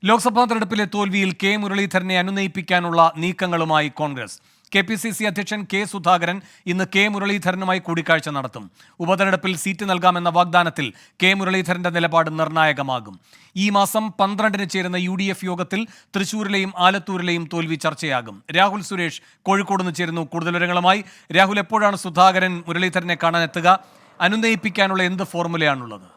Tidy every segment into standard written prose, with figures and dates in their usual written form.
ലോക്സഭാ തെരഞ്ഞെടുപ്പിലെ തോൽവിയിൽ കെ മുരളീധരനെ അനുനയിപ്പിക്കാനുള്ള നീക്കങ്ങളുമായി കോൺഗ്രസ്. KPCC അധ്യക്ഷൻ കെ സുധാകരൻ ഇന്ന് കെ മുരളീധരനുമായി കൂടിക്കാഴ്ച നടത്തും. ഉപതെരഞ്ഞെടുപ്പിൽ സീറ്റ് നൽകാമെന്ന വാഗ്ദാനത്തിൽ കെ മുരളീധരന്റെ നിലപാട് നിർണായകമാകും. ഈ മാസം 12-ന് ചേരുന്ന UDF യോഗത്തിൽ തൃശൂരിലെയും ആലത്തൂരിലെയും തോൽവി ചർച്ചയാകും. രാഹുൽ സുരേഷ് കോഴിക്കോട് നിന്ന് ചേരുന്നു. കൂടുതൽ വിവരങ്ങളുമായി. രാഹുൽ, എപ്പോഴാണ് സുധാകരൻ മുരളീധരനെ കാണാനെത്തുക? അനുനയിപ്പിക്കാനുള്ള എന്ത് ഫോർമുലയാണുള്ളത്?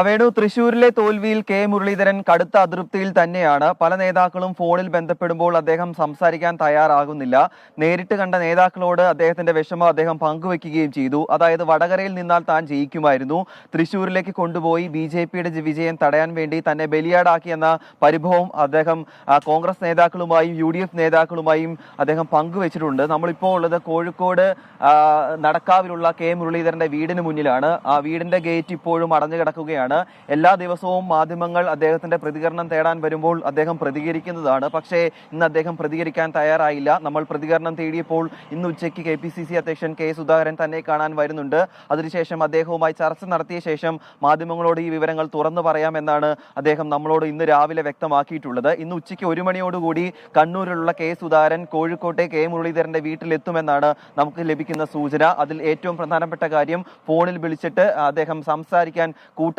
വേണു, തൃശൂരിലെ തോൽവിയിൽ കെ മുരളീധരൻ കടുത്ത അതൃപ്തിയിൽ തന്നെയാണ്. പല നേതാക്കളും ഫോണിൽ ബന്ധപ്പെടുമ്പോൾ അദ്ദേഹം സംസാരിക്കാൻ തയ്യാറാകുന്നില്ല. നേരിട്ട് കണ്ട നേതാക്കളോട് അദ്ദേഹത്തിന്റെ വിഷമം അദ്ദേഹം പങ്കുവെക്കുകയും ചെയ്തു. അതായത് വടകരയിൽ നിന്നാൽ താൻ ജയിക്കുമായിരുന്നു, തൃശൂരിലേക്ക് കൊണ്ടുപോയി BJPയുടെ വിജയം തടയാൻ വേണ്ടി തന്നെ ബലിയാടാക്കിയെന്ന പരിഭവം അദ്ദേഹം കോൺഗ്രസ് നേതാക്കളുമായും UDF നേതാക്കളുമായും അദ്ദേഹം പങ്കുവെച്ചിട്ടുണ്ട്. നമ്മളിപ്പോൾ ഉള്ളത് കോഴിക്കോട് നടക്കാവിലുള്ള കെ മുരളീധരന്റെ വീടിന് മുന്നിലാണ്. ആ വീടിന്റെ ഗേറ്റ് ഇപ്പോഴും അടഞ്ഞു കിടക്കുകയാണ്. എല്ലാ ദിവസവും മാധ്യമങ്ങൾ അദ്ദേഹത്തിന്റെ പ്രതികരണം തേടാൻ വരുമ്പോൾ അദ്ദേഹം പ്രതികരിക്കുന്നതാണ്. പക്ഷേ ഇന്ന് അദ്ദേഹം പ്രതികരിക്കാൻ തയ്യാറായില്ല. നമ്മൾ പ്രതികരണം തേടിയപ്പോൾ ഇന്ന് ഉച്ചയ്ക്ക് KPCC അധ്യക്ഷൻ കെ സുധാകരൻ തന്നെ കാണാൻ വരുന്നുണ്ട്. അതിനുശേഷം അദ്ദേഹവുമായി ചർച്ച നടത്തിയ ശേഷം മാധ്യമങ്ങളോട് ഈ വിവരങ്ങൾ തുറന്നു പറയാമെന്നാണ് അദ്ദേഹം നമ്മളോട് ഇന്ന് രാവിലെ വ്യക്തമാക്കിയിട്ടുള്ളത്. ഇന്ന് ഉച്ചയ്ക്ക് 1 മണിയോടുകൂടി കണ്ണൂരിലുള്ള കെ സുധാകരൻ കോഴിക്കോട്ടെ കെ മുരളീധരന്റെ വീട്ടിലെത്തുമെന്നാണ് നമുക്ക് ലഭിക്കുന്ന സൂചന. അതിൽ ഏറ്റവും പ്രധാനപ്പെട്ട കാര്യം ഫോണിൽ വിളിച്ചിട്ട് അദ്ദേഹം സംസാരിക്കാൻ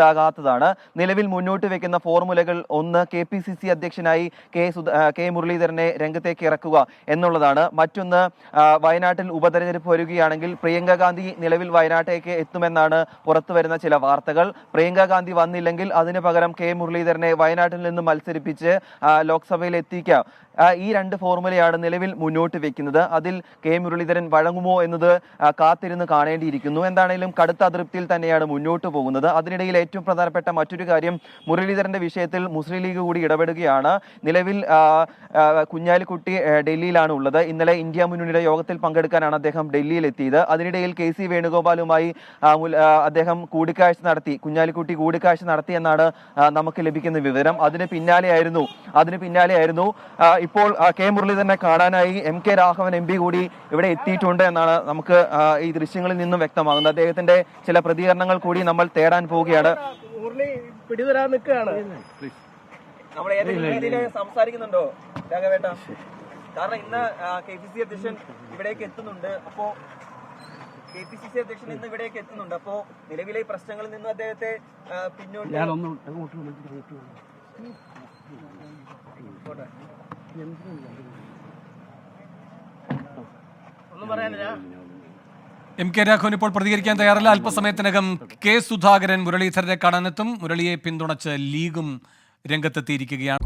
ാകാത്തതാണ്. നിലവിൽ മുന്നോട്ട് വെക്കുന്ന ഫോർമുലകൾ ഒന്ന്, KPCC അധ്യക്ഷനായി കെ മുരളീധരനെ രംഗത്തേക്ക് ഇറക്കുക എന്നുള്ളതാണ്. മറ്റൊന്ന്, വയനാട്ടിൽ ഉപതെരഞ്ഞെടുപ്പ് വരികയാണെങ്കിൽ പ്രിയങ്ക ഗാന്ധി നിലവിൽ വയനാട്ടിലേക്ക് എത്തുമെന്നാണ് പുറത്തു വരുന്ന ചില വാർത്തകൾ. പ്രിയങ്ക ഗാന്ധി വന്നില്ലെങ്കിൽ അതിന് പകരം കെ മുരളീധരനെ വയനാട്ടിൽ നിന്ന് മത്സരിപ്പിച്ച് ലോക്സഭയിൽ എത്തിക്കാം. ഈ 2 ഫോർമുലയാണ് നിലവിൽ മുന്നോട്ട് വെക്കുന്നത്. അതിൽ കെ മുരളീധരൻ വഴങ്ങുമോ എന്നത് കാത്തിരുന്ന് കാണേണ്ടിയിരിക്കുന്നു. എന്താണെങ്കിലും കടുത്ത അതൃപ്തിയിൽ തന്നെയാണ് മുന്നോട്ട് പോകുന്നത്. അതിനിടയിൽ ഏറ്റവും പ്രധാനപ്പെട്ട മറ്റൊരു കാര്യം, മുരളീധരന്റെ വിഷയത്തിൽ മുസ്ലിം ലീഗ് കൂടി ഇടപെടുകയാണ്. നിലവിൽ കുഞ്ഞാലിക്കുട്ടി ഡൽഹിയിലാണ് ഉള്ളത്. ഇന്നലെ ഇന്ത്യ മുന്നണിയുടെ യോഗത്തിൽ പങ്കെടുക്കാനാണ് അദ്ദേഹം ഡൽഹിയിൽ എത്തിയത്. അതിനിടയിൽ KC വേണുഗോപാലുമായി അദ്ദേഹം കൂടിക്കാഴ്ച നടത്തി, കുഞ്ഞാലിക്കുട്ടി കൂടിക്കാഴ്ച നടത്തിയെന്നാണ് നമുക്ക് ലഭിക്കുന്ന വിവരം. അതിന് പിന്നാലെയായിരുന്നു ഇപ്പോൾ കെ മുരളീധരനെ കാണാനായി MK രാഘവൻ MP കൂടി ഇവിടെ എത്തിയിട്ടുണ്ട് എന്നാണ് നമുക്ക് ഈ ദൃശ്യങ്ങളിൽ നിന്നും വ്യക്തമാകുന്നത്. അദ്ദേഹത്തിന്റെ ചില പ്രതികരണങ്ങൾ കൂടി നമ്മൾ തേടാൻ പോവുകയാണ്. നമ്മൾ ഏതെങ്കിലും രീതിയിൽ സംസാരിക്കുന്നുണ്ടോ രാഘവേട്ട? കാരണം ഇന്ന് KPCC അധ്യക്ഷൻ ഇവിടേക്ക് എത്തുന്നുണ്ട്. അപ്പോ KPCC അധ്യക്ഷൻ ഇന്ന് ഇവിടേക്ക് എത്തുന്നുണ്ട്. അപ്പോ നിലവിലെ പ്രശ്നങ്ങളിൽ നിന്നും അദ്ദേഹത്തെ പിന്നോട്ട് MK രാഘവൻ ഇപ്പോൾ പ്രതികരിക്കാൻ തയ്യാറല്ല. അല്പസമയത്തിനകം കെ സുധാകരൻ മുരളീധരനെ കാണാനെത്തും. മുരളിയെ പിന്തുണച്ച് ലീഗും രംഗത്തെത്തിയിരിക്കുകയാണ്.